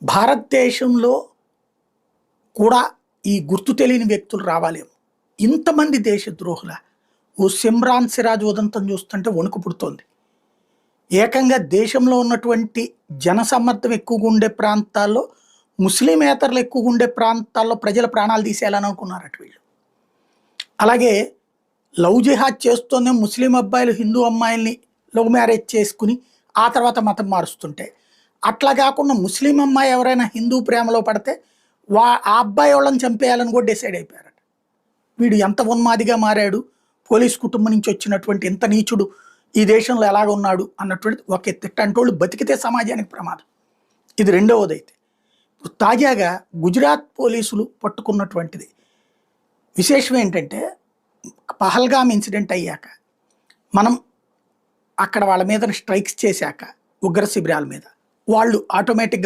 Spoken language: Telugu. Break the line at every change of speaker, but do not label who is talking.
భారతదేశంలో కూడా ఈ గుర్తు తెలియని వ్యక్తులు రావాలేమో. ఇంతమంది దేశద్రోహుల ఓ సిమ్రాన్ సిరాజ్ ఉదంతం చూస్తుంటే వణుకు పుడుతోంది. ఏకంగా దేశంలో ఉన్నటువంటి జనసమ్మర్దం ఎక్కువగా ఉండే ప్రాంతాల్లో, ముస్లిమేతరులు ఎక్కువగా ఉండే ప్రాంతాల్లో ప్రజల ప్రాణాలు తీసేయాలని అనుకున్నారట వీళ్ళు. అలాగే లవ్ జిహాద్ చేస్తూనే ముస్లిం అబ్బాయిలు హిందూ అమ్మాయిల్ని లవ్ మ్యారేజ్ చేసుకుని ఆ తర్వాత మతం మారుస్తుంటే, అట్లా కాకుండా ముస్లిం అమ్మాయి ఎవరైనా హిందూ ప్రేమలో పడితే ఆ అబ్బాయి వాళ్ళని చంపేయాలని కూడా డిసైడ్ అయిపోయారట. వీడు ఎంత ఉన్మాదిగా మారాడు, పోలీస్ కుటుంబం నుంచి వచ్చినటువంటి ఇంత నీచుడు ఈ దేశంలో ఎలాగ ఉన్నాడు అన్నటువంటి ఒక ఎత్తంటోళ్ళు బతికితే సమాజానికి ప్రమాదం. ఇది రెండవదైతే. ఇప్పుడు తాజాగా గుజరాత్ పోలీసులు పట్టుకున్నటువంటిది విశేషం ఏంటంటే, పహల్గామ్ ఇన్సిడెంట్ అయ్యాక మనం అక్కడ వాళ్ళ మీద స్ట్రైక్స్ చేశాక ఉగ్ర శిబిరాల మీద వాళ్ళు ఆటోమేటిక్గా